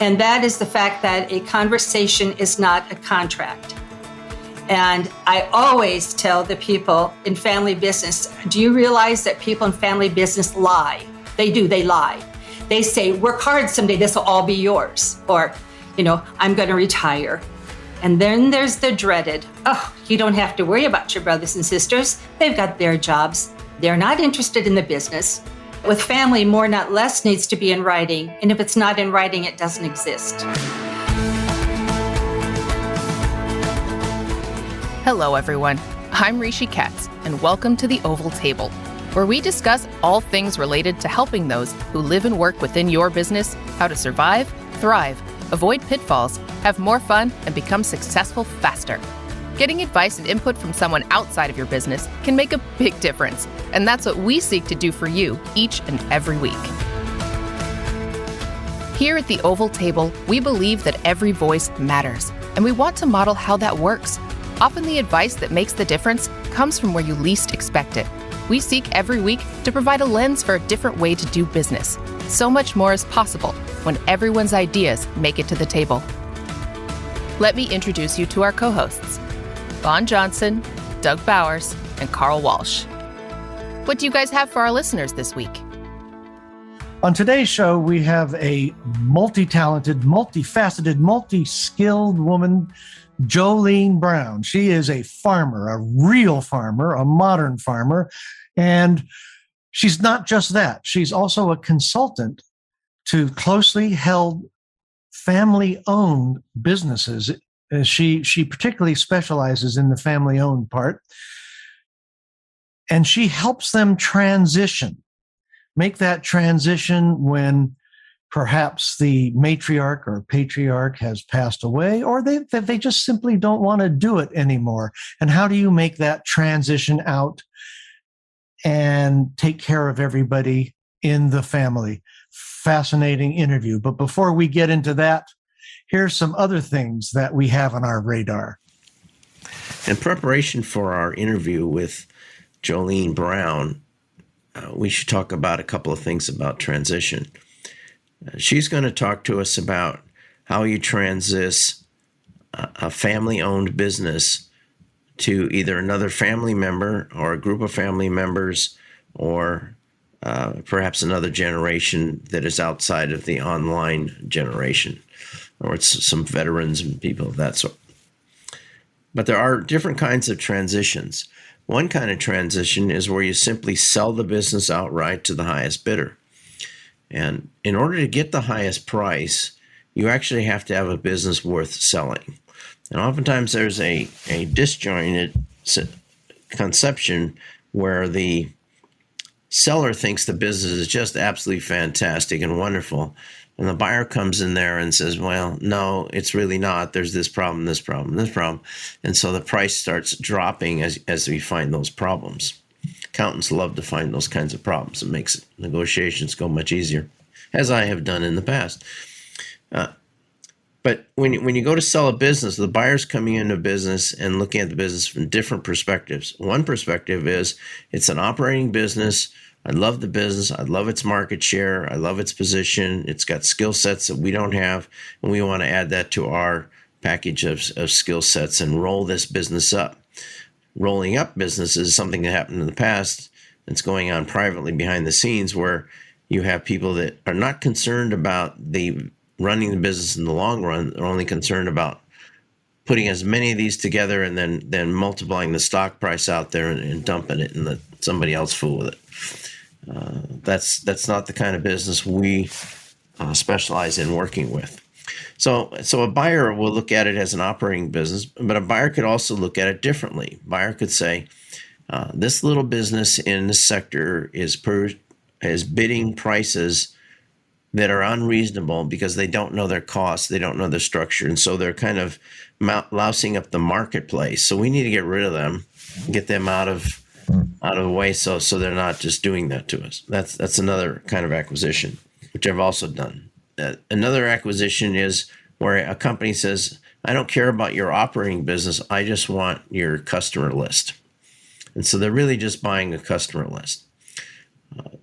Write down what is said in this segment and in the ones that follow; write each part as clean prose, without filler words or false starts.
And that is the fact that a conversation is not a contract. And I always tell the people in family business, do you realize that people in family business lie? They do, they lie. They say, work hard someday, this will all be yours. Or, I'm going to retire. And then there's the dreaded, you don't have to worry about your brothers and sisters. They've got their jobs. They're not interested in the business. With family, more, not less, needs to be in writing. And if it's not in writing, it doesn't exist. Hello, everyone. I'm Rishi Katz, and welcome to the Oval Table, where we discuss all things related to helping those who live and work within your business how to survive, thrive, avoid pitfalls, have more fun, and become successful faster. Getting advice and input from someone outside of your business can make a big difference, and that's what we seek to do for you each and every week. Here at the Oval Table, we believe that every voice matters, and we want to model how that works. Often the advice that makes the difference comes from where you least expect it. We seek every week to provide a lens for a different way to do business. So much more is possible when everyone's ideas make it to the table. Let me introduce you to our co-hosts, Vaughn Johnson, Doug Bowers, and Carl Walsh. What do you guys have for our listeners this week? On today's show, we have a multi-talented, multifaceted, multi-skilled woman, Jolene Brown. She is a farmer, a real farmer, a modern farmer, and she's not just that. She's also a consultant to closely held family-owned businesses. She particularly specializes in the family-owned part, and she helps them transition, make that transition when perhaps the matriarch or patriarch has passed away, or they just simply don't want to do it anymore. And how do you make that transition out and take care of everybody in the family? Fascinating interview. But before we get into that, here's some other things that we have on our radar. In preparation for our interview with Jolene Brown, we should talk about a couple of things about transition. She's going to talk to us about how you transition a family-owned business to either another family member or a group of family members, or perhaps another generation that is outside of the online generation, or it's some veterans and people of that sort. But there are different kinds of transitions. One kind of transition is where you simply sell the business outright to the highest bidder. And in order to get the highest price, you actually have to have a business worth selling. And oftentimes there's a disjointed conception where the seller thinks the business is just absolutely fantastic and wonderful. And the buyer comes in there and says, well, no, it's really not. There's this problem, this problem, this problem. And so the price starts dropping as we find those problems. Accountants love to find those kinds of problems. It makes negotiations go much easier, as I have done in the past. But when you go to sell a business, the buyer's coming into a business and looking at the business from different perspectives. One perspective is it's an operating business. I love the business. I love its market share. I love its position. It's got skill sets that we don't have, and we want to add that to our package of skill sets and roll this business up. Rolling up businesses is something that happened in the past. It's going on privately behind the scenes, where you have people that are not concerned about running the business in the long run. They're only concerned about putting as many of these together and then multiplying the stock price out there and dumping it and let somebody else fool with it. That's not the kind of business we specialize in working with. So a buyer will look at it as an operating business, but a buyer could also look at it differently. Buyer could say, this little business in this sector is bidding prices that are unreasonable because they don't know their costs, they don't know their structure, and so they're kind of lousing up the marketplace. So we need to get rid of them, get them out of the way, so they're not just doing that to us. That's another kind of acquisition, which I've also done. Another acquisition is where a company says, I don't care about your operating business, I just want your customer list. And so they're really just buying a customer list.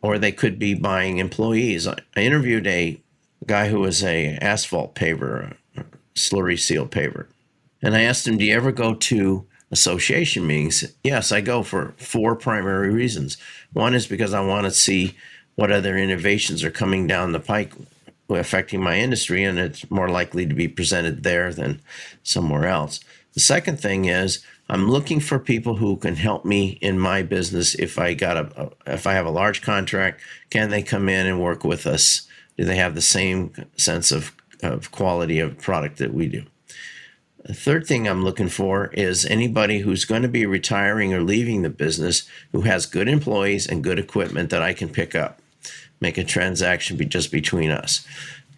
Or they could be buying employees. I interviewed a guy who was a asphalt paver, a slurry seal paver. And I asked him, do you ever go to association meetings? Yes, I go for 4 primary reasons. One is because I want to see what other innovations are coming down the pike affecting my industry, and it's more likely to be presented there than somewhere else. The second thing is I'm looking for people who can help me in my business. If I have a large contract, can they come in and work with us? Do they have the same sense of quality of product that we do? The third thing I'm looking for is anybody who's going to be retiring or leaving the business who has good employees and good equipment that I can pick up, make a transaction just between us.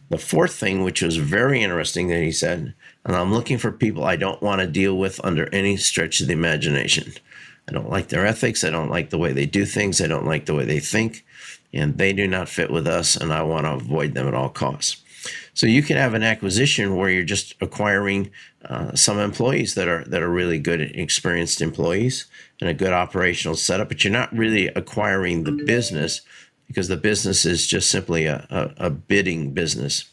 The fourth thing, which was very interesting that he said, and I'm looking for people I don't want to deal with under any stretch of the imagination. I don't like their ethics. I don't like the way they do things. I don't like the way they think, and they do not fit with us, and I want to avoid them at all costs. So you can have an acquisition where you're just acquiring some employees that are really good, experienced employees and a good operational setup, but you're not really acquiring the business because the business is just simply a bidding business.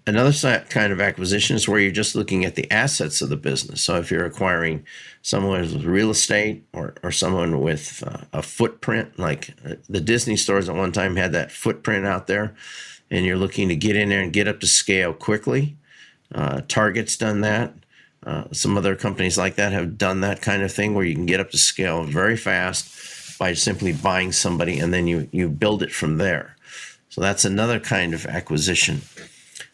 Another kind of acquisition is where you're just looking at the assets of the business. So if you're acquiring someone with real estate or someone with a footprint, like the Disney stores at one time had that footprint out there, and you're looking to get in there and get up to scale quickly. Target's done that. Some other companies like that have done that kind of thing where you can get up to scale very fast by simply buying somebody, and then you build it from there. So that's another kind of acquisition.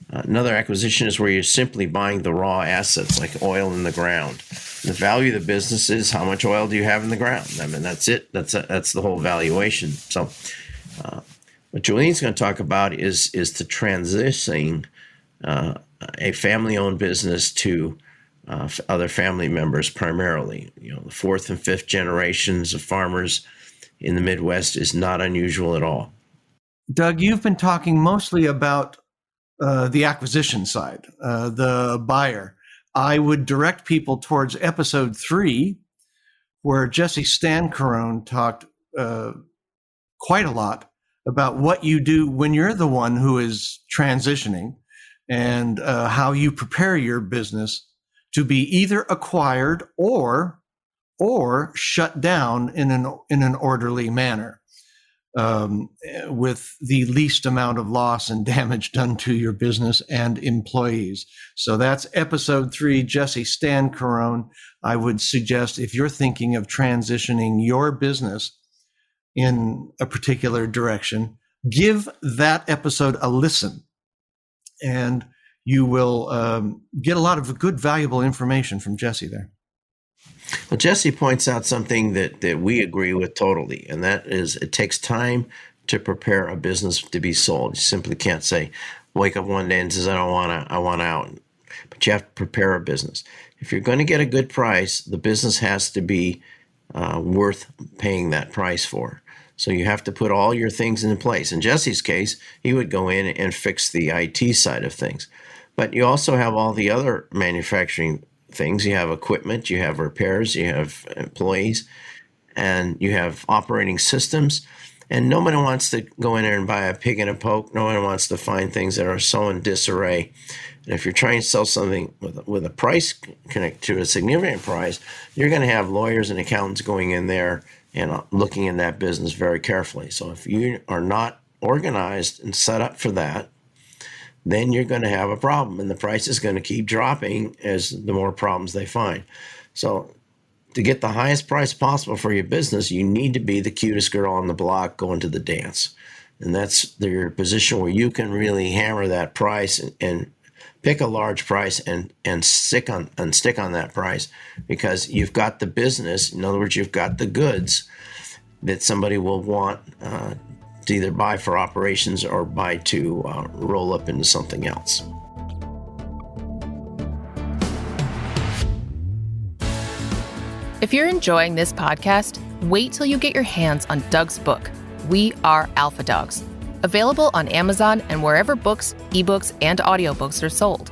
Another acquisition is where you're simply buying the raw assets like oil in the ground. The value of the business is how much oil do you have in the ground? I mean, that's it. That's the whole valuation. So what Jolene's going to talk about is to transitioning a family-owned business to other family members primarily. You know, the 4th and 5th generations of farmers in the Midwest is not unusual at all. Doug, you've been talking mostly about the acquisition side, the buyer. I would direct people towards episode 3, where Jesse Stancarone talked quite a lot about what you do when you're the one who is transitioning and how you prepare your business to be either acquired or shut down in an orderly manner, with the least amount of loss and damage done to your business and employees. So that's episode 3, Jesse Stancarone. I would suggest if you're thinking of transitioning your business in a particular direction, give that episode a listen, and you will get a lot of good, valuable information from Jesse there. Well, Jesse points out something that we agree with totally, and that is it takes time to prepare a business to be sold. You simply can't say, wake up one day and says, I want out. But you have to prepare a business. If you're going to get a good price, the business has to be worth paying that price for. So you have to put all your things in place. In Jesse's case, he would go in and fix the IT side of things. But you also have all the other manufacturing things. You have equipment, you have repairs, you have employees, and you have operating systems. And nobody wants to go in there and buy a pig in a poke. No one wants to find things that are so in disarray. And if you're trying to sell something with a price connected to a significant price, you're going to have lawyers and accountants going in there and looking in that business very carefully. So if you are not organized and set up for that, then you're going to have a problem, and the price is going to keep dropping as the more problems they find. So to get the highest price possible for your business, you need to be the cutest girl on the block going to the dance. And that's your position where you can really hammer that price and pick a large price and stick on that price, because you've got the business. In other words, you've got the goods that somebody will want to either buy for operations or buy to roll up into something else. If you're enjoying this podcast, wait till you get your hands on Doug's book, We Are Alpha Dogs, available on Amazon and wherever books, ebooks, and audiobooks are sold.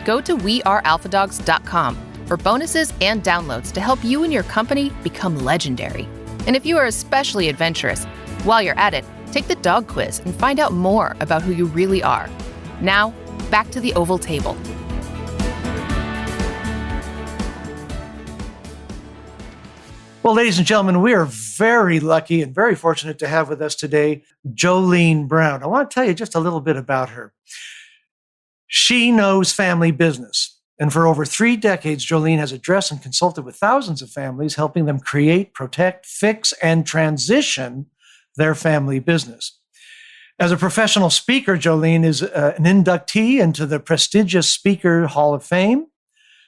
Go to wearealphadogs.com for bonuses and downloads to help you and your company become legendary. And if you are especially adventurous, while you're at it, Take the dog quiz and find out more about who you really are. Now, back to the Oval Table. Well, ladies and gentlemen, we are very lucky and very fortunate to have with us today Jolene Brown. I want to tell you just a little bit about her. She knows family business. And for over 3 decades, Jolene has addressed and consulted with thousands of families, helping them create, protect, fix, and transition their family business. As a professional speaker, Jolene is an inductee into the prestigious Speaker Hall of Fame.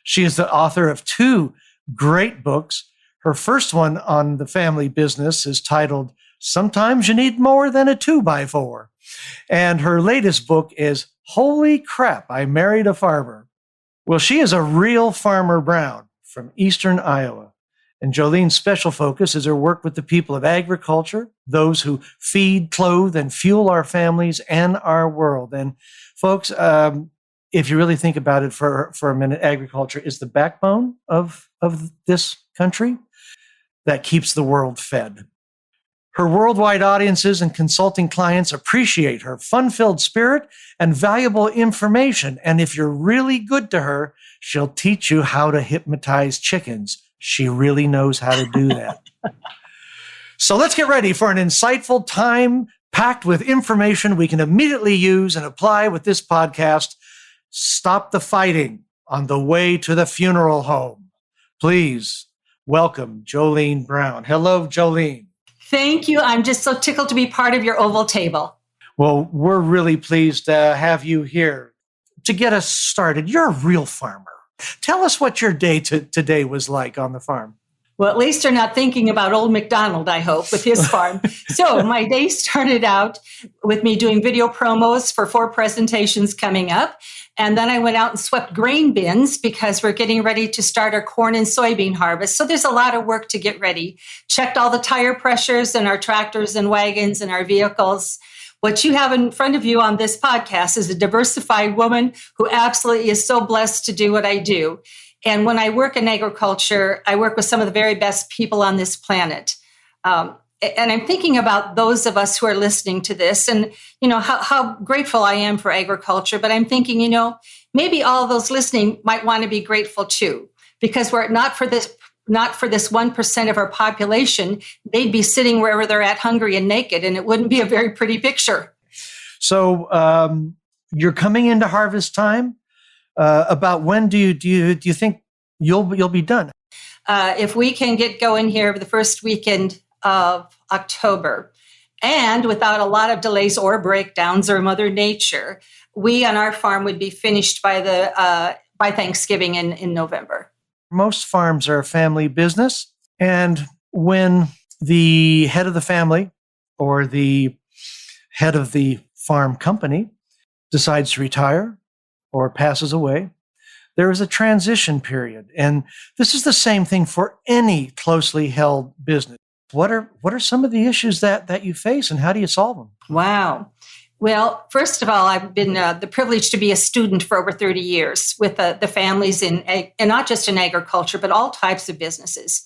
She is the author of 2 great books. Her first one on the family business is titled, Sometimes You Need More Than a 2x4. And her latest book is Holy Crap, I Married a Farmer. Well, she is a real Farmer Brown from Eastern Iowa. And Jolene's special focus is her work with the people of agriculture, those who feed, clothe, and fuel our families and our world. And folks, if you really think about it for a minute, agriculture is the backbone of this country that keeps the world fed. Her worldwide audiences and consulting clients appreciate her fun-filled spirit and valuable information. And if you're really good to her, she'll teach you how to hypnotize chickens. She really knows how to do that. So let's get ready for an insightful time packed with information we can immediately use and apply with this podcast. Stop the fighting on the way to the funeral home. Please welcome Jolene Brown. Hello, Jolene. Thank you. I'm just so tickled to be part of your Oval Table. Well, we're really pleased to have you here. To get us started, you're a real farmer. Tell us what your day today was like on the farm. Well, at least you're not thinking about old MacDonald, I hope, with his farm. So my day started out with me doing video promos for 4 presentations coming up. And then I went out and swept grain bins because we're getting ready to start our corn and soybean harvest. So there's a lot of work to get ready. Checked all the tire pressures in our tractors and wagons and our vehicles. What you have in front of you on this podcast is a diversified woman who absolutely is so blessed to do what I do. And when I work in agriculture, I work with some of the very best people on this planet. And I'm thinking about those of us who are listening to this and, how grateful I am for agriculture. But I'm thinking, maybe all of those listening might want to be grateful too, because were it not for this 1% of our population, they'd be sitting wherever they're at, hungry and naked, and it wouldn't be a very pretty picture. So you're coming into harvest time. About when do you think you'll be done? If we can get going here the first weekend of October, and without a lot of delays or breakdowns or Mother Nature, we on our farm would be finished by Thanksgiving in November. Most farms are a family business, and when the head of the family or the head of the farm company decides to retire or passes away, there is a transition period. And this is the same thing for any closely held business. What are some of the issues that you face, and how do you solve them? Wow. Well, first of all, I've been the privilege to be a student for over 30 years with the families and not just in agriculture, but all types of businesses.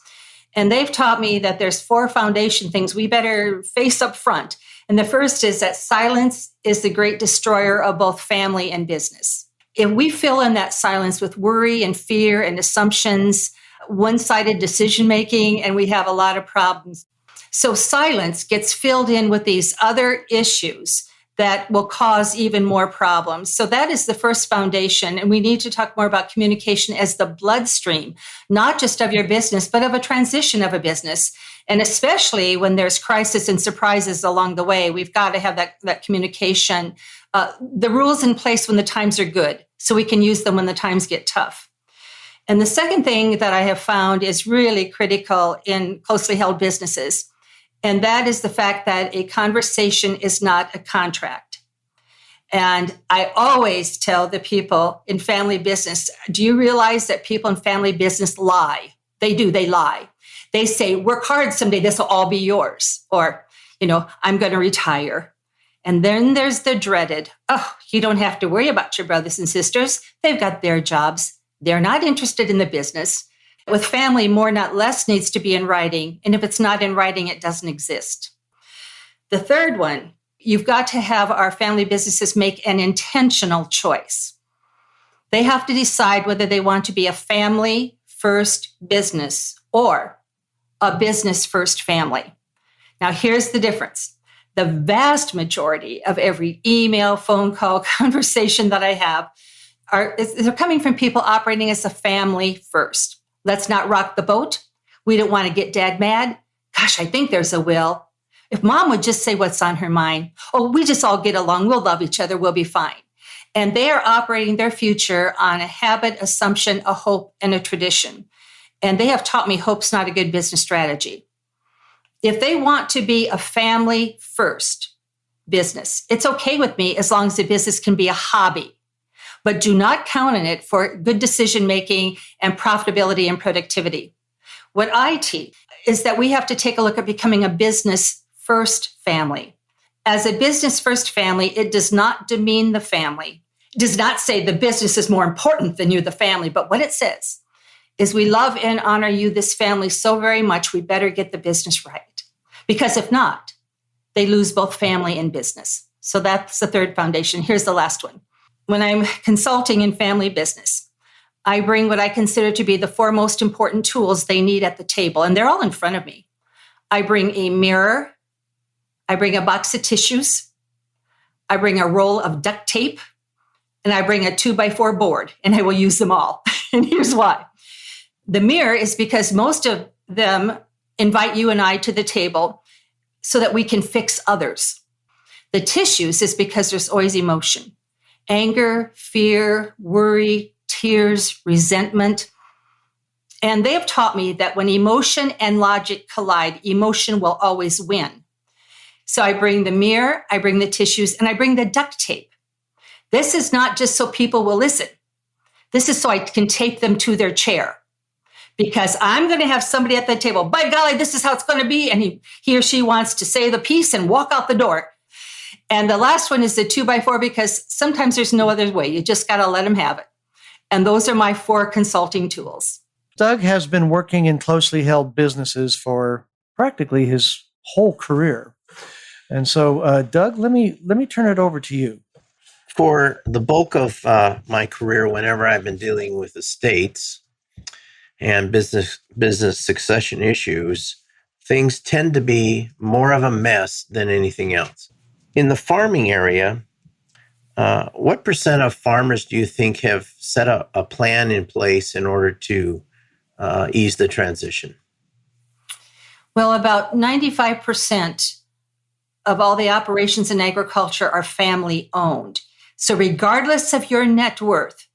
And they've taught me that there's 4 foundation things we better face up front. And the first is that silence is the great destroyer of both family and business. If we fill in that silence with worry and fear and assumptions, one-sided decision-making, and we have a lot of problems. So silence gets filled in with these other issues that will cause even more problems. So that is the first foundation. And we need to talk more about communication as the bloodstream, not just of your business, but of a transition of a business. And especially when there's crisis and surprises along the way, we've got to have that communication, the rules in place when the times are good, so we can use them when the times get tough. And the second thing that I have found is really critical in closely held businesses, and that is the fact that a conversation is not a contract. And I always tell the people in family business, do you realize that people in family business lie? They do, they lie. They say, work hard someday, this will all be yours. Or, I'm going to retire. And then there's the dreaded, you don't have to worry about your brothers and sisters. They've got their jobs. They're not interested in the business. With family, more, not less, needs to be in writing. And if it's not in writing, it doesn't exist. The third one, you've got to have our family businesses make an intentional choice. They have to decide whether they want to be a family first business or a business first family. Now, here's the difference. The vast majority of every email, phone call, conversation that I have they're coming from people operating as a family first. Let's not rock the boat. We don't want to get dad mad. Gosh, I think there's a will. If mom would just say what's on her mind, oh, we just all get along. We'll love each other. We'll be fine. And they are operating their future on a habit, assumption, a hope, and a tradition. And they have taught me hope's not a good business strategy. If they want to be a family first business, it's okay with me as long as the business can be a hobby. But do not count on it for good decision-making and profitability and productivity. What I teach is that we have to take a look at becoming a business first family. As a business first family, it does not demean the family. It does not say the business is more important than you, the family. But what it says is we love and honor you, this family, so very much, we better get the business right. Because if not, they lose both family and business. So that's the third foundation. Here's the last one. When I'm consulting in family business, I bring what I consider to be the four most important tools they need at the table, and they're all in front of me. I bring a mirror, I bring a box of tissues, I bring a roll of duct tape, and I bring a 2x4 board, and I will use them all. And here's why. The mirror is because most of them invite you and I to the table so that we can fix others. The tissues is because there's always emotion. Anger, fear, worry, tears, resentment. And they have taught me that when emotion and logic collide, emotion will always win. So I bring the mirror, I bring the tissues, and I bring the duct tape. This is not just so people will listen. This is so I can tape them to their chair. Because I'm going to have somebody at the table, by golly, this is how it's going to be. And he or she wants to say the piece and walk out the door. And the last one is the 2x4 because sometimes there's no other way. You just got to let them have it. And those are my 4 consulting tools. Doug has been working in closely held businesses for practically his whole career. And so, Doug, let me turn it over to you. For the bulk of my career, whenever I've been dealing with estates and business succession issues, things tend to be more of a mess than anything else. In the farming area, what % of farmers do you think have set a plan in place in order to ease the transition? Well, about 95% of all the operations in agriculture are family owned. So regardless of your net worth,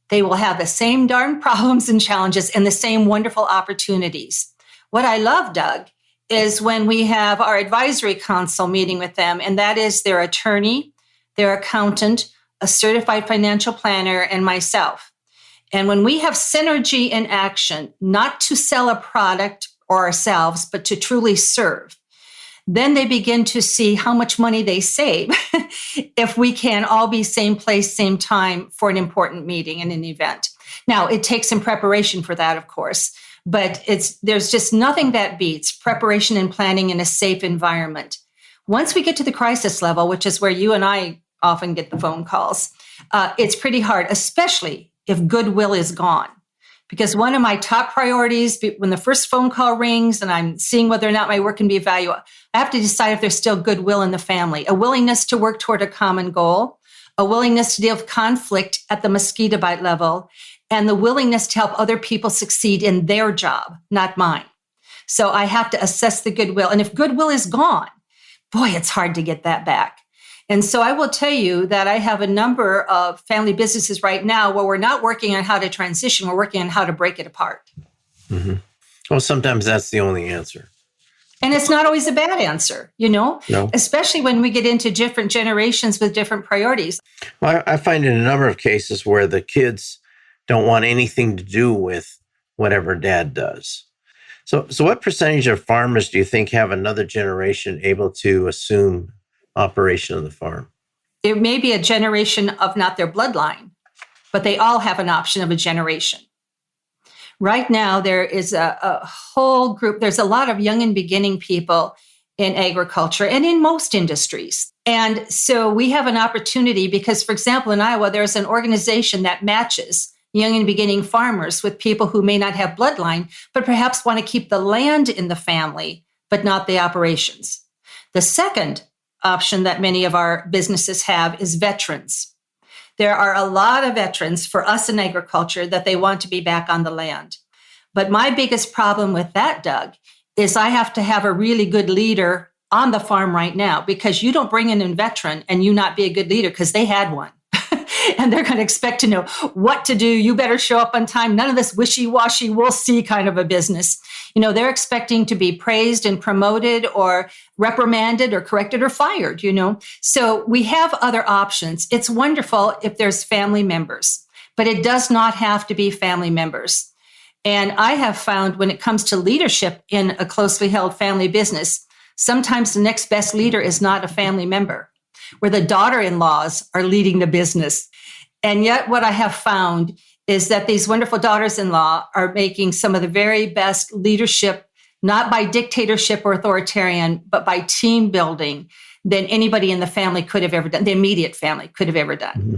they will have the same darn problems and challenges and the same wonderful opportunities. What I love, Doug, is when we have our advisory council meeting with them, and that is their attorney, their accountant, a certified financial planner, and myself. And when we have synergy in action, not to sell a product or ourselves, but to truly serve, then they begin to see how much money they save if we can all be same place, same time for an important meeting and an event. Now, it takes some preparation for that, of course, but there's just nothing that beats preparation and planning in a safe environment. Once we get to the crisis level, which is where you and I often get the phone calls, it's pretty hard, especially if goodwill is gone. Because one of my top priorities, when the first phone call rings and I'm seeing whether or not my work can be of value, I have to decide if there's still goodwill in the family, a willingness to work toward a common goal, a willingness to deal with conflict at the mosquito bite level, and the willingness to help other people succeed in their job, not mine. So I have to assess the goodwill. And if goodwill is gone, boy, it's hard to get that back. And so I will tell you that I have a number of family businesses right now where we're not working on how to transition, we're working on how to break it apart. Mm-hmm. Well, sometimes that's the only answer. And it's not always a bad answer, No. Especially when we get into different generations with different priorities. Well, I find in a number of cases where the kids don't want anything to do with whatever dad does. So what percentage of farmers do you think have another generation able to assume operation of the farm? There may be a generation of not their bloodline, but they all have an option of a generation. Right now, there is a whole group. There's a lot of young and beginning people in agriculture and in most industries. And so we have an opportunity because, for example, in Iowa, there's an organization that matches young and beginning farmers with people who may not have bloodline, but perhaps want to keep the land in the family, but not the operations. The second option that many of our businesses have is veterans. There are a lot of veterans for us in agriculture that they want to be back on the land. But my biggest problem with that, Doug, is I have to have a really good leader on the farm right now, because you don't bring in a veteran and you not be a good leader because they had one. And they're going to expect to know what to do. You better show up on time. None of this wishy-washy, we'll see kind of a business. They're expecting to be praised and promoted or reprimanded or corrected or fired, So we have other options. It's wonderful if there's family members, but it does not have to be family members. And I have found when it comes to leadership in a closely held family business, sometimes the next best leader is not a family member, where the daughter-in-laws are leading the business. And yet what I have found is that these wonderful daughters-in-law are making some of the very best leadership, not by dictatorship or authoritarian, but by team building than anybody in the family could have ever done, the immediate family could have ever done. Mm-hmm.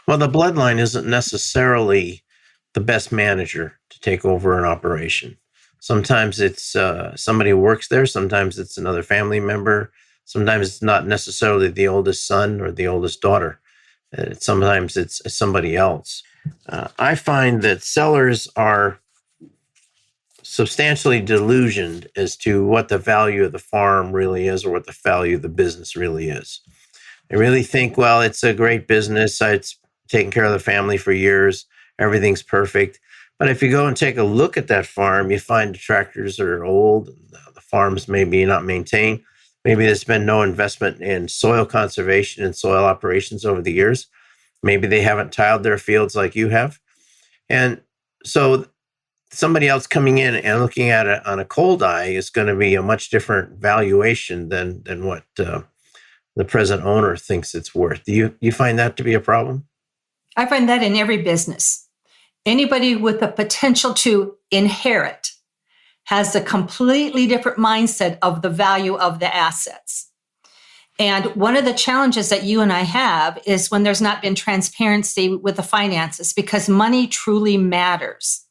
Well, the bloodline isn't necessarily the best manager to take over an operation. Sometimes it's somebody who works there. Sometimes it's another family member. Sometimes it's not necessarily the oldest son or the oldest daughter. Sometimes it's somebody else. I find that sellers are substantially delusioned as to what the value of the farm really is or what the value of the business really is. They really think, well, it's a great business. It's taken care of the family for years. Everything's perfect. But if you go and take a look at that farm, you find the tractors are old, the farm's maybe not maintained. Maybe there's been no investment in soil conservation and soil operations over the years. Maybe they haven't tiled their fields like you have. And so somebody else coming in and looking at it on a cold eye is going to be a much different valuation than what the present owner thinks it's worth. Do you find that to be a problem? I find that in every business. Anybody with the potential to inherit has a completely different mindset of the value of the assets. And one of the challenges that you and I have is when there's not been transparency with the finances, because money truly matters.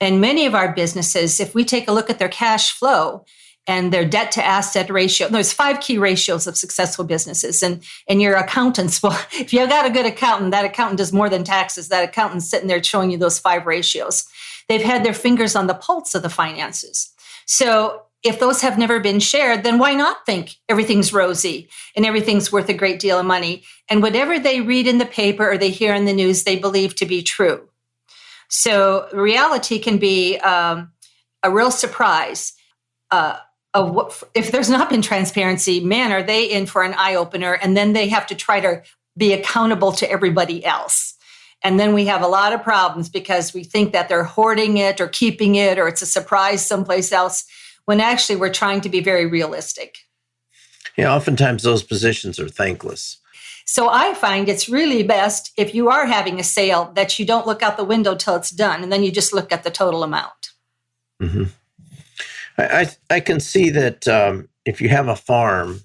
And many of our businesses, if we take a look at their cash flow and their debt to asset ratio, there's 5 key ratios of successful businesses. And your accountants, well, if you got a good accountant, that accountant does more than taxes. That accountant's sitting there showing you those 5 ratios. They've had their fingers on the pulse of the finances. So if those have never been shared, then why not think everything's rosy and everything's worth a great deal of money? And whatever they read in the paper or they hear in the news, they believe to be true. So reality can be a real surprise of what, if there's not been transparency, man, are they in for an eye-opener? And then they have to try to be accountable to everybody else. And then we have a lot of problems because we think that they're hoarding it or keeping it, or it's a surprise someplace else, when actually we're trying to be very realistic. Yeah, oftentimes those positions are thankless. So I find it's really best if you are having a sale that you don't look out the window till it's done, and then you just look at the total amount. Mm-hmm. I can see that if you have a farm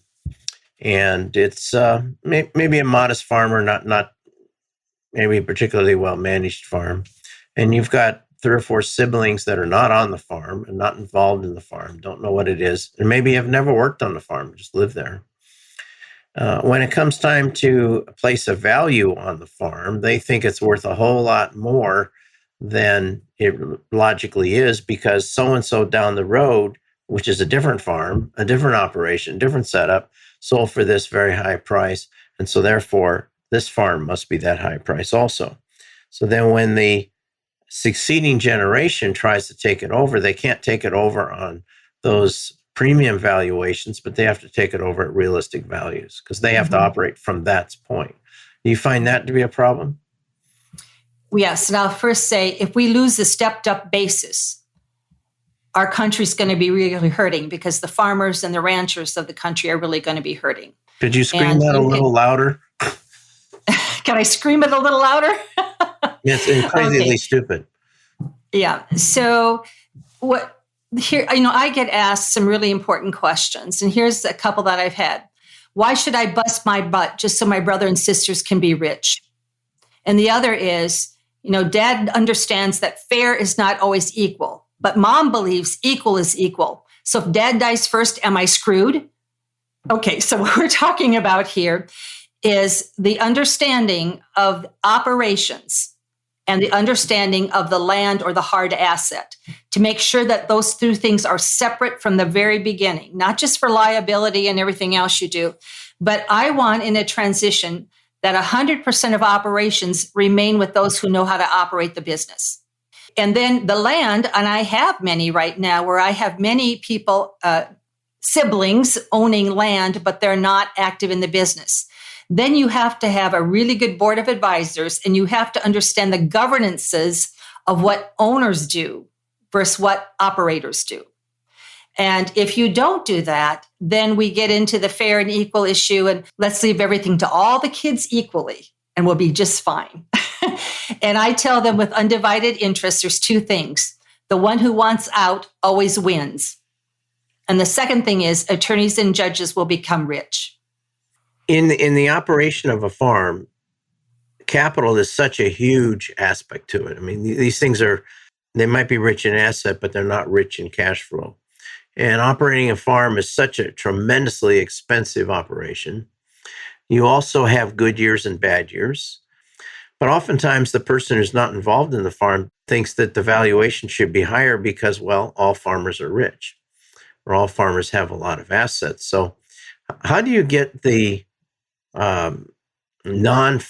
and it's maybe a modest farm or not maybe a particularly well-managed farm, and you've got 3 or 4 siblings that are not on the farm and not involved in the farm, don't know what it is, and maybe have never worked on the farm, just live there. When it comes time to place a value on the farm, they think it's worth a whole lot more than it logically is, because so-and-so down the road, which is a different farm, a different operation, different setup, sold for this very high price. And so therefore, this farm must be that high price also. So then when the succeeding generation tries to take it over, they can't take it over on those premium valuations, but they have to take it over at realistic values because they have to operate from that point. Do you find that to be a problem? Yes. And I'll first say, if we lose the stepped up basis, our country's going to be really hurting, because the farmers and the ranchers of the country are really going to be hurting. Could you scream that a little louder? Can I scream it a little louder? It's crazily stupid. Yeah. So Here, I get asked some really important questions, and here's a couple that I've had. Why should I bust my butt just so my brother and sisters can be rich? And the other is, dad understands that fair is not always equal, but mom believes equal is equal. So if dad dies first, am I screwed? Okay, so what we're talking about here is the understanding of operations and the understanding of the land or the hard asset, to make sure that those two things are separate from the very beginning, not just for liability and everything else you do. But I want in a transition that 100% of operations remain with those who know how to operate the business. And then the land, and I have many right now where I have many people, siblings owning land, but they're not active in the business. Then you have to have a really good board of advisors, and you have to understand the governances of what owners do versus what operators do. And if you don't do that, then we get into the fair and equal issue, and let's leave everything to all the kids equally, and we'll be just fine. And I tell them with undivided interest, there's two things. The one who wants out always wins. And the second thing is attorneys and judges will become rich. In the operation of a farm, capital is such a huge aspect to it. I mean, these things they might be rich in asset, but they're not rich in cash flow. And operating a farm is such a tremendously expensive operation. You also have good years and bad years. But oftentimes the person who's not involved in the farm thinks that the valuation should be higher because, well, all farmers are rich, or all farmers have a lot of assets. So how do you get the not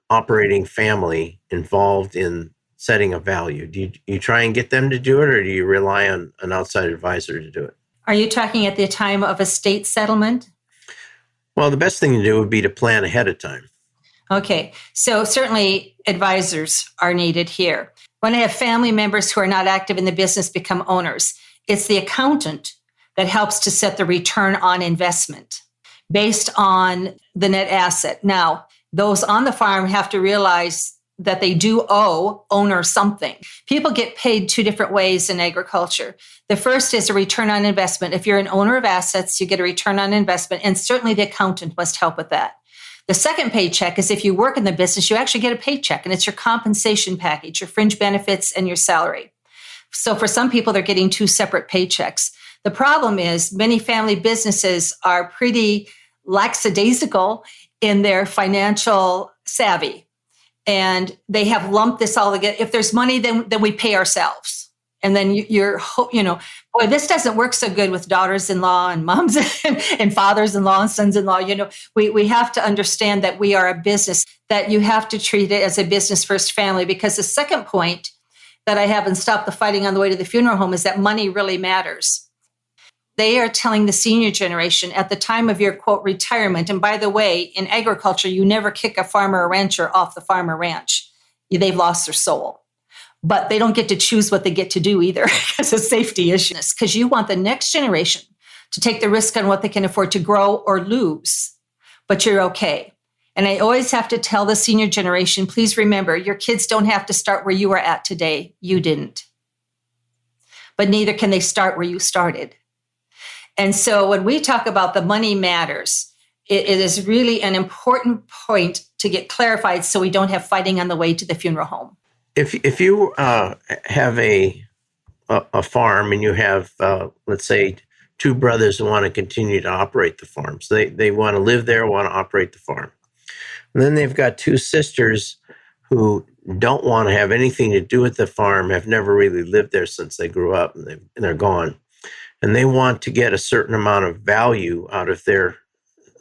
operating family involved in setting a value? Do you try and get them to do it, or do you rely on an outside advisor to do it? Are you talking at the time of estate settlement? Well, the best thing to do would be to plan ahead of time. Okay, so certainly advisors are needed here. When I have family members who are not active in the business become owners, it's the accountant that helps to set the return on investment based on the net asset. Now, those on the farm have to realize that they do owe owner something. People get paid two different ways in agriculture. The first is a return on investment. If you're an owner of assets, you get a return on investment, and certainly the accountant must help with that. The second paycheck is if you work in the business, you actually get a paycheck, and it's your compensation package, your fringe benefits, and your salary. So for some people, they're getting two separate paychecks. The problem is many family businesses are pretty lackadaisical in their financial savvy, and they have lumped this all together. If there's money, then we pay ourselves. And then boy, this doesn't work so good with daughters-in-law and moms and fathers-in-law and sons-in-law. We have to understand that we are a business, that you have to treat it as a business first family, because the second point that I have in Stop the Fighting on the Way to the Funeral Home is that money really matters. They are telling the senior generation at the time of your, quote, retirement. And by the way, in agriculture, you never kick a farmer or rancher off the farm or ranch. They've lost their soul. But they don't get to choose what they get to do either as a safety issue, because you want the next generation to take the risk on what they can afford to grow or lose. But you're okay. And I always have to tell the senior generation, please remember, your kids don't have to start where you are at today. You didn't. But neither can they start where you started. And so when we talk about the money matters, it is really an important point to get clarified so we don't have fighting on the way to the funeral home. If you have a farm and you have, let's say, two brothers who want to continue to operate the farm, so they want to live there, want to operate the farm. And then they've got two sisters who don't want to have anything to do with the farm, have never really lived there since they grew up, and they're gone. And they want to get a certain amount of value out of their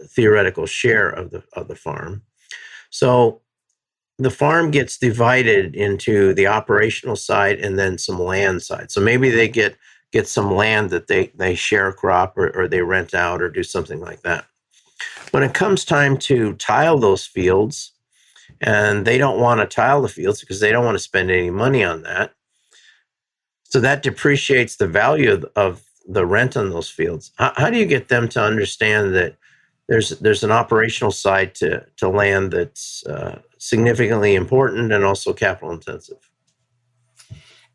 theoretical share of the farm. So the farm gets divided into the operational side and then some land side. So maybe they get some land that they share a crop or they rent out or do something like that. When it comes time to tile those fields, and they don't want to tile the fields because they don't want to spend any money on that. So that depreciates the value of the rent on those fields. How do you get them to understand that there's an operational side to land that's significantly important and also capital intensive?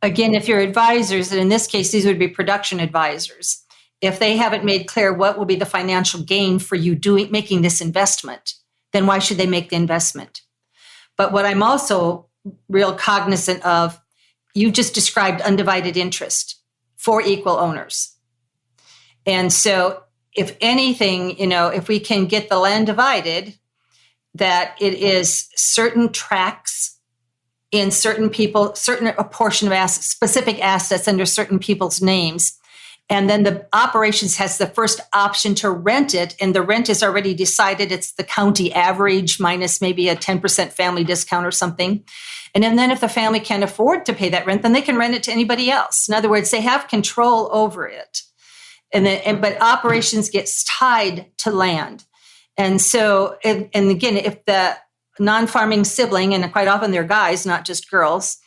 Again, if you're advisors, and in this case, these would be production advisors, if they haven't made clear what will be the financial gain for you making this investment, then why should they make the investment? But what I'm also real cognizant of, you just described undivided interest for equal owners. And so if anything, if we can get the land divided, that it is certain tracts in certain people, a portion of assets, specific assets under certain people's names. And then the operations has the first option to rent it. And the rent is already decided. It's the county average minus maybe a 10% family discount or something. And then if the family can't afford to pay that rent, then they can rent it to anybody else. In other words, they have control over it. But operations gets tied to land. And so, and again, if the non-farming sibling, and quite often they're guys, not just girls,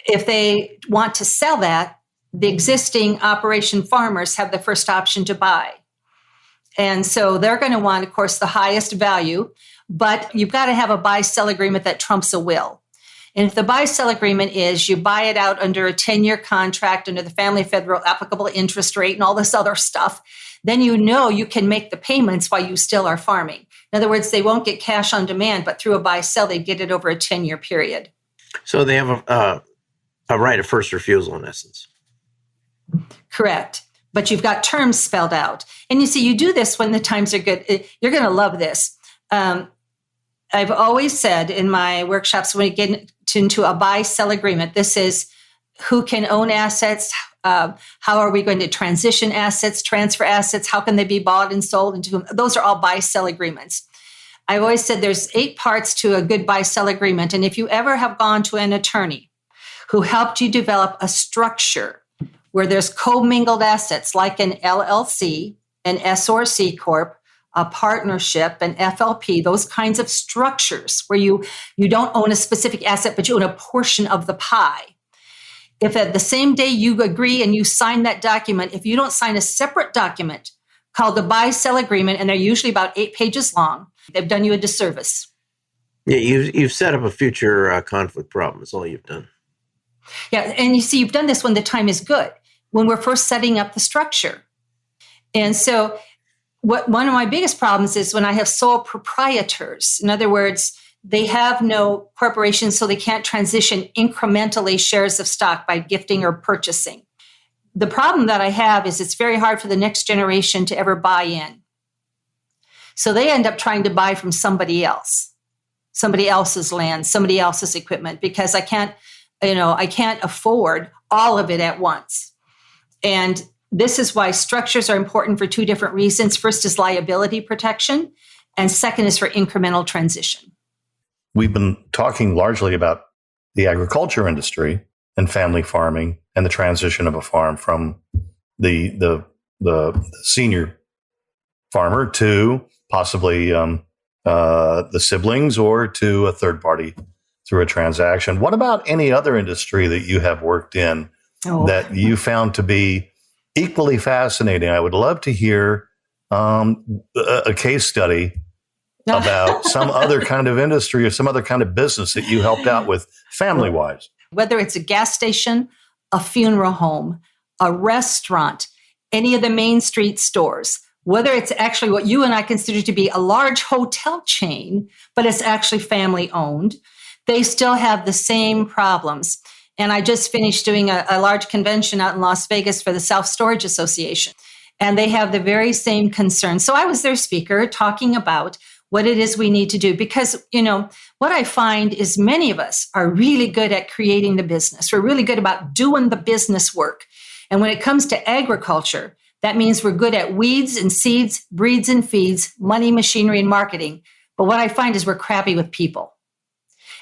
if they want to sell that, the existing operation farmers have the first option to buy. And so they're going to want, of course, the highest value, but you've got to have a buy-sell agreement that trumps a will. And if the buy-sell agreement is you buy it out under a 10-year contract under the family federal applicable interest rate and all this other stuff, then you can make the payments while you still are farming. In other words, they won't get cash on demand, but through a buy-sell, they get it over a 10-year period. So they have a right of first refusal, in essence. Correct. But you've got terms spelled out. And you see, you do this when the times are good. You're going to love this. I've always said in my workshops, when we get into a buy-sell agreement, this is who can own assets, how are we going to transition assets, transfer assets, how can they be bought and sold into whom? Those are all buy-sell agreements. I've always said there's 8 parts to a good buy-sell agreement. And if you ever have gone to an attorney who helped you develop a structure where there's commingled assets like an LLC, an S or C Corp, a partnership, an FLP, those kinds of structures where you don't own a specific asset, but you own a portion of the pie. If at the same day you agree and you sign that document, if you don't sign a separate document called the buy-sell agreement, and they're usually about 8 pages long, they've done you a disservice. Yeah, you've set up a future conflict problem. That's all you've done. Yeah, and you see, you've done this when the time is good, when we're first setting up the structure. And so one of my biggest problems is when I have sole proprietors. In other words, they have no corporation, so they can't transition incrementally shares of stock by gifting or purchasing. The problem that I have is it's very hard for the next generation to ever buy in. So they end up trying to buy from somebody else's land, somebody else's equipment, because I can't afford all of it at once. And this is why structures are important for 2 different reasons. First is liability protection, and second is for incremental transition. We've been talking largely about the agriculture industry and family farming and the transition of a farm from the senior farmer to possibly the siblings or to a third party through a transaction. What about any other industry that you have worked in that you found to be equally fascinating? I would love to hear a case study about some other kind of industry or some other kind of business that you helped out with family-wise. Whether it's a gas station, a funeral home, a restaurant, any of the main street stores, whether it's actually what you and I consider to be a large hotel chain, but it's actually family owned, they still have the same problems. And I just finished doing a large convention out in Las Vegas for the Self-Storage Association. And they have the very same concerns. So I was their speaker talking about what it is we need to do. Because, what I find is many of us are really good at creating the business. We're really good about doing the business work. And when it comes to agriculture, that means we're good at weeds and seeds, breeds and feeds, money, machinery, and marketing. But what I find is we're crappy with people.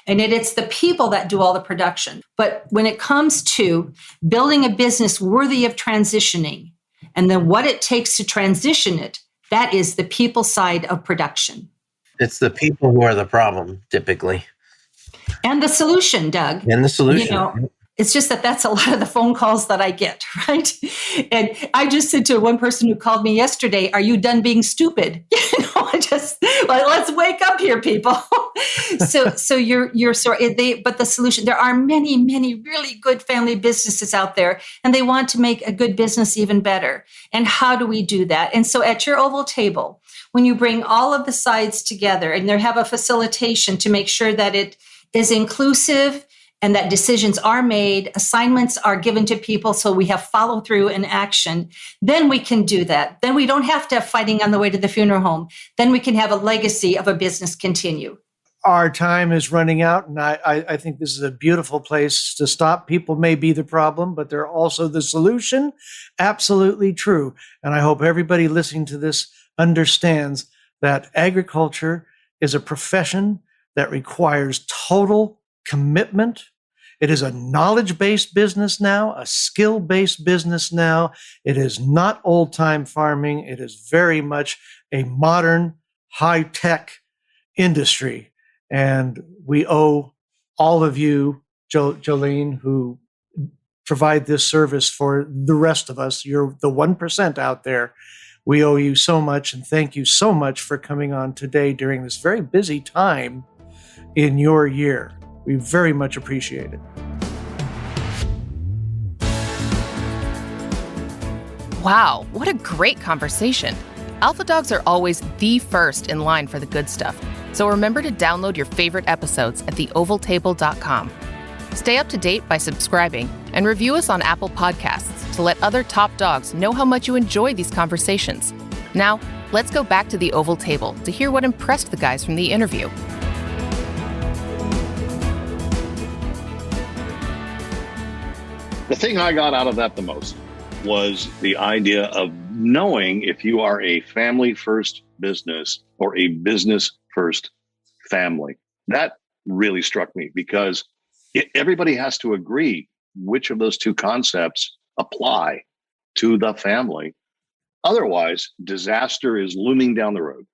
And it's the people that do all the production. But when it comes to building a business worthy of transitioning, and then what it takes to transition it, that is the people side of production. It's the people who are the problem, typically. And the solution, Doug. And the solution. It's just that's a lot of the phone calls that I get, right? And I just said to one person who called me yesterday, "Are you done being stupid?" let's wake up here, people. so you're sorry. But the solution, there are many, many really good family businesses out there, and they want to make a good business even better. And how do we do that? And so at your oval table, when you bring all of the sides together and they have a facilitation to make sure that it is inclusive and that decisions are made, assignments are given to people, so we have follow through and action, then we can do that. Then we don't have to have fighting on the way to the funeral home. Then we can have a legacy of a business continue. Our time is running out, and I think this is a beautiful place to stop. People may be the problem, but they're also the solution. Absolutely true. And I hope everybody listening to this understands that agriculture is a profession that requires total commitment. It is a knowledge-based business now, a skill-based business now. It is not old-time farming. It is very much a modern, high-tech industry. And we owe all of you, Jolene, who provide this service for the rest of us. You're the 1% out there. We owe you so much, and thank you so much for coming on today during this very busy time in your year. We very much appreciate it. Wow, what a great conversation. Alpha Dogs are always the first in line for the good stuff. So remember to download your favorite episodes at theovaltable.com. Stay up to date by subscribing and review us on Apple Podcasts to let other top dogs know how much you enjoy these conversations. Now, let's go back to the Oval Table to hear what impressed the guys from the interview. The thing I got out of that the most was the idea of knowing if you are a family first business or a business first family. That really struck me because everybody has to agree which of those two concepts apply to the family. Otherwise, disaster is looming down the road.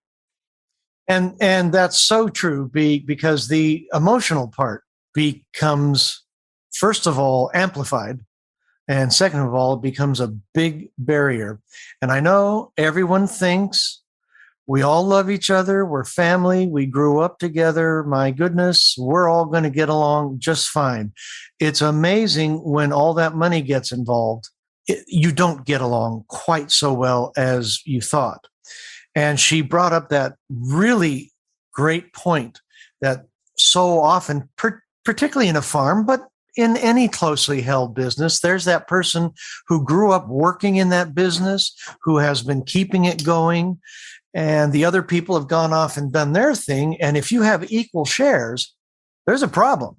And that's so true because the emotional part becomes, first of all, amplified. And second of all, it becomes a big barrier. And I know everyone thinks we all love each other. We're family. We grew up together. My goodness, we're all going to get along just fine. It's amazing when all that money gets involved, you don't get along quite so well as you thought. And she brought up that really great point that so often, particularly in a farm, but in any closely held business, there's that person who grew up working in that business, who has been keeping it going, and the other people have gone off and done their thing. And if you have equal shares, there's a problem.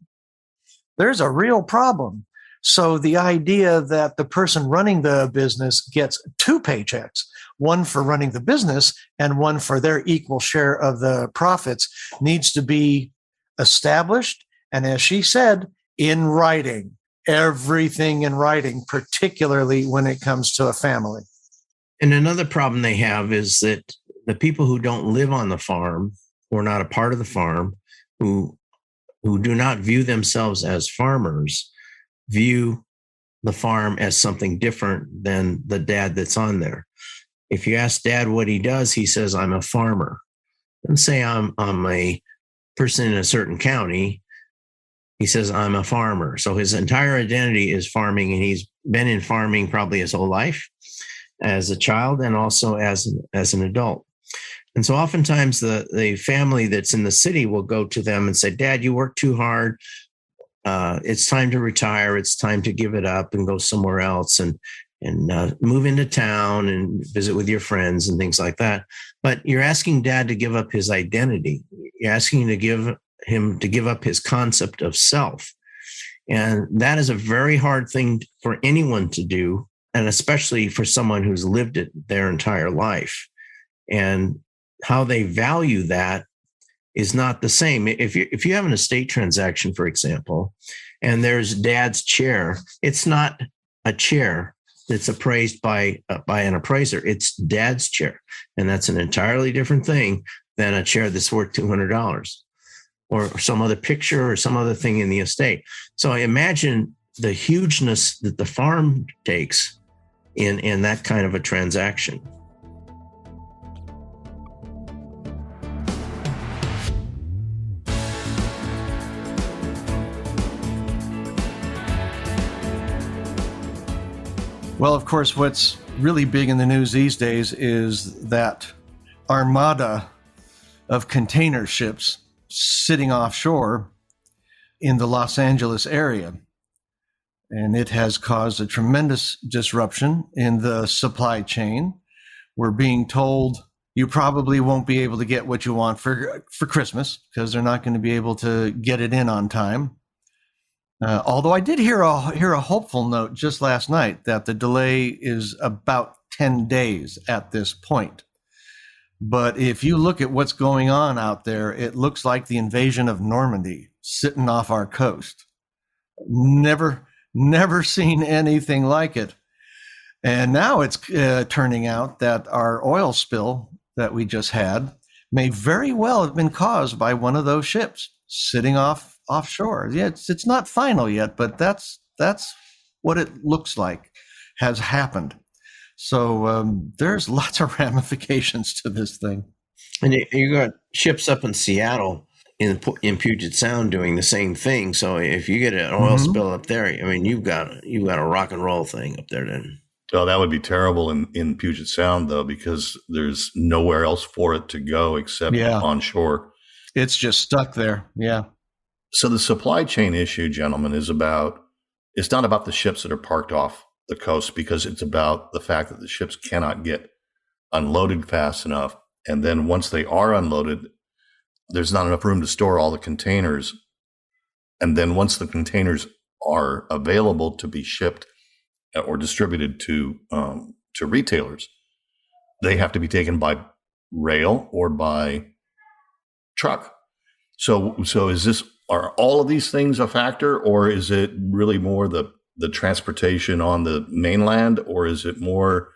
There's a real problem. So the idea that the person running the business gets two paychecks, one for running the business and one for their equal share of the profits, needs to be established. And as she said, in writing, everything in writing, particularly when it comes to a family. And another problem they have is that the people who don't live on the farm or not a part of the farm, who do not view themselves as farmers, view the farm as something different than the dad that's on there. If you ask dad what he does, he says, I'm a farmer. And say I'm a person in a certain county, he says, I'm a farmer. So his entire identity is farming, and he's been in farming probably his whole life as a child and also as an adult. And so oftentimes the family that's in the city will go to them and say, Dad, you work too hard. It's time to retire. It's time to give it up and go somewhere else and move into town and visit with your friends and things like that. But you're asking Dad to give up his identity. You're asking him to give up his concept of self. And that is a very hard thing for anyone to do, and especially for someone who's lived it their entire life. And how they value that is not the same. If you have an estate transaction, for example, and there's Dad's chair, it's not a chair that's appraised by an appraiser. It's Dad's chair. And that's an entirely different thing than a chair that's worth $200 or some other picture or some other thing in the estate. So imagine the hugeness that the farm takes in that kind of a transaction. Well, of course, what's really big in the news these days is that armada of container ships sitting offshore in the Los Angeles area. And it has caused a tremendous disruption in the supply chain. We're being told you probably won't be able to get what you want for Christmas because they're not going to be able to get it in on time. Although I did hear a hopeful note just last night that the delay is about 10 days at this point. But if you look at what's going on out there, it looks like the invasion of Normandy sitting off our coast. Never seen anything like it. And now it's turning out that our oil spill that we just had may very well have been caused by one of those ships sitting offshore. Yeah, it's not final yet, but that's what it looks like has happened. So there's lots of ramifications to this thing. And you got ships up in Seattle in Puget Sound doing the same thing. So if you get an oil spill up there, I mean, you've got a rock and roll thing up there then. Oh, that would be terrible in Puget Sound, though, because there's nowhere else for it to go except onshore. It's just stuck there. Yeah. So the supply chain issue, gentlemen, it's not about the ships that are parked off the coast, because it's about the fact that the ships cannot get unloaded fast enough. And then once they are unloaded, there's not enough room to store all the containers. And then once the containers are available to be shipped or distributed to retailers, they have to be taken by rail or by truck. So are all of these things a factor, or is it really more the transportation on the mainland, or is it more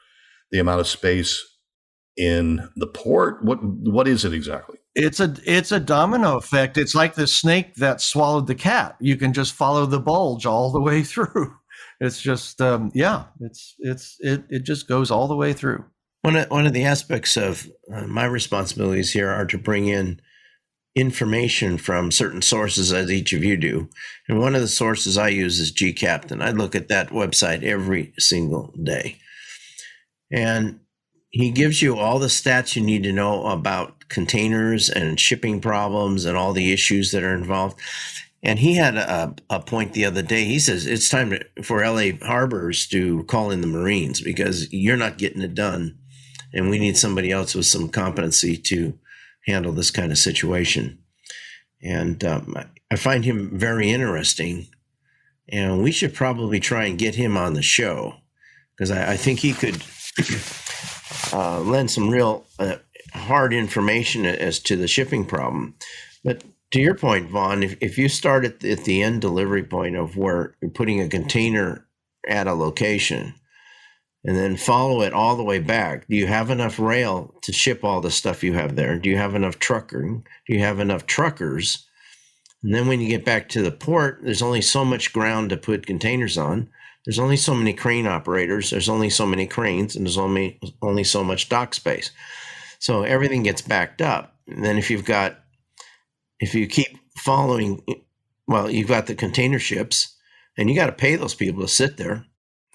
the amount of space in the port? What is it exactly? It's a domino effect. It's like the snake that swallowed the cat. You can just follow the bulge all the way through. It's just it just goes all the way through. One of the aspects of my responsibilities here are to bring in information from certain sources, as each of you do. And one of the sources I use is GCaptain. I look at that website every single day. And he gives you all the stats you need to know about containers and shipping problems and all the issues that are involved. And he had a point the other day. He says it's time for LA harbors to call in the Marines because you're not getting it done. And we need somebody else with some competency to handle this kind of situation. And I find him very interesting. And we should probably try and get him on the show because I think he could lend some real hard information as to the shipping problem. But to your point, Vaughn, if you start at the end delivery point of where you're putting a container at a location and then follow it all the way back, do you have enough rail to ship all the stuff you have there? Do you have enough trucking? Do you have enough truckers? And then when you get back to the port, there's only so much ground to put containers on. There's only so many crane operators. There's only so many cranes, and there's only so much dock space. So everything gets backed up. And then if you keep following, well, you've got the container ships, and you got to pay those people to sit there,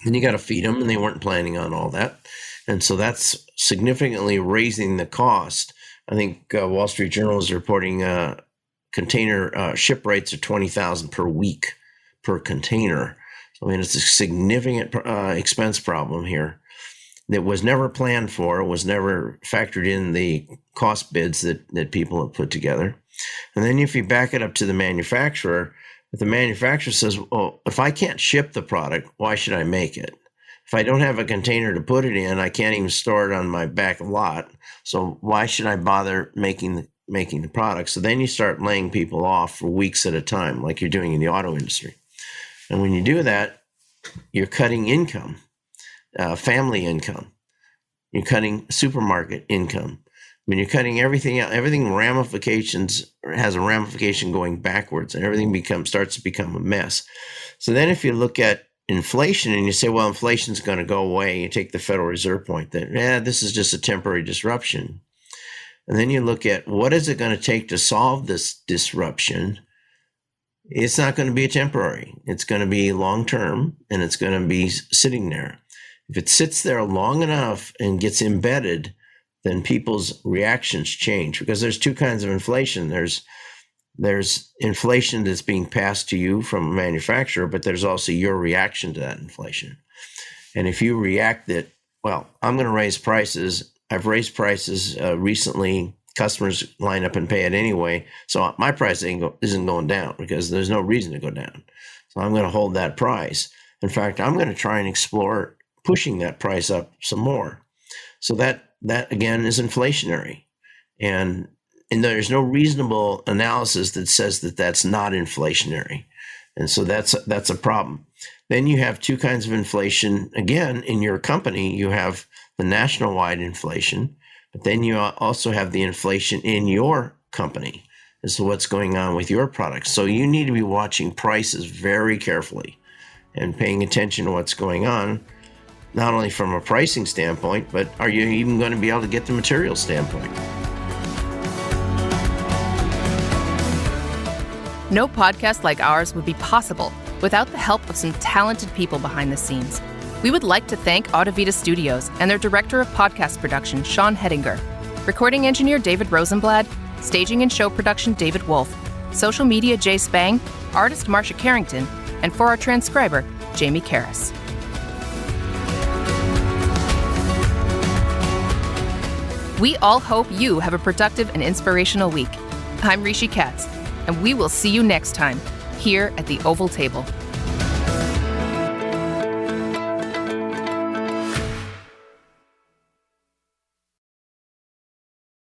and you got to feed them, and they weren't planning on all that. And so that's significantly raising the cost. I think Wall Street Journal is reporting container ship rates are $20,000 per week per container. So, I mean, it's a significant expense problem here that was never planned for, was never factored in the cost bids that people have put together. And then if you back it up to the manufacturer, if the manufacturer says, well, if I can't ship the product, why should I make it? If I don't have a container to put it in, I can't even store it on my back lot. So why should I bother making the product? So then you start laying people off for weeks at a time, like you're doing in the auto industry. And when you do that, you're cutting income, family income. You're cutting supermarket income. When you're cutting everything out, everything has a ramification going backwards, and everything starts to become a mess. So then if you look at inflation and you say, well, inflation's going to go away, you take the Federal Reserve point that, this is just a temporary disruption. And then you look at what is it going to take to solve this disruption? It's not going to be a temporary. It's going to be long-term, and it's going to be sitting there. If it sits there long enough and gets embedded, then people's reactions change, because there's two kinds of inflation. There's inflation that's being passed to you from a manufacturer, but there's also your reaction to that inflation. And if you react that, well, I'm going to raise prices. I've raised prices recently. Customers line up and pay it anyway. So my price isn't going down because there's no reason to go down. So I'm going to hold that price. In fact, I'm going to try and explore pushing that price up some more. So that again is inflationary. And there's no reasonable analysis that says that that's not inflationary. And so that's a problem. Then you have two kinds of inflation. Again, in your company, you have the national-wide inflation, but then you also have the inflation in your company as to what's going on with your products. So you need to be watching prices very carefully and paying attention to what's going on, not only from a pricing standpoint, but are you even going to be able to get the material standpoint? No podcast like ours would be possible without the help of some talented people behind the scenes. We would like to thank Audavita Studios and their director of podcast production, Sean Hettinger, recording engineer David Rosenblad, staging and show production David Wolf, social media Jay Spang, artist Marsha Carrington, and for our transcriber, Jamie Karras. We all hope you have a productive and inspirational week. I'm Rishi Katz, and we will see you next time here at the Oval Table.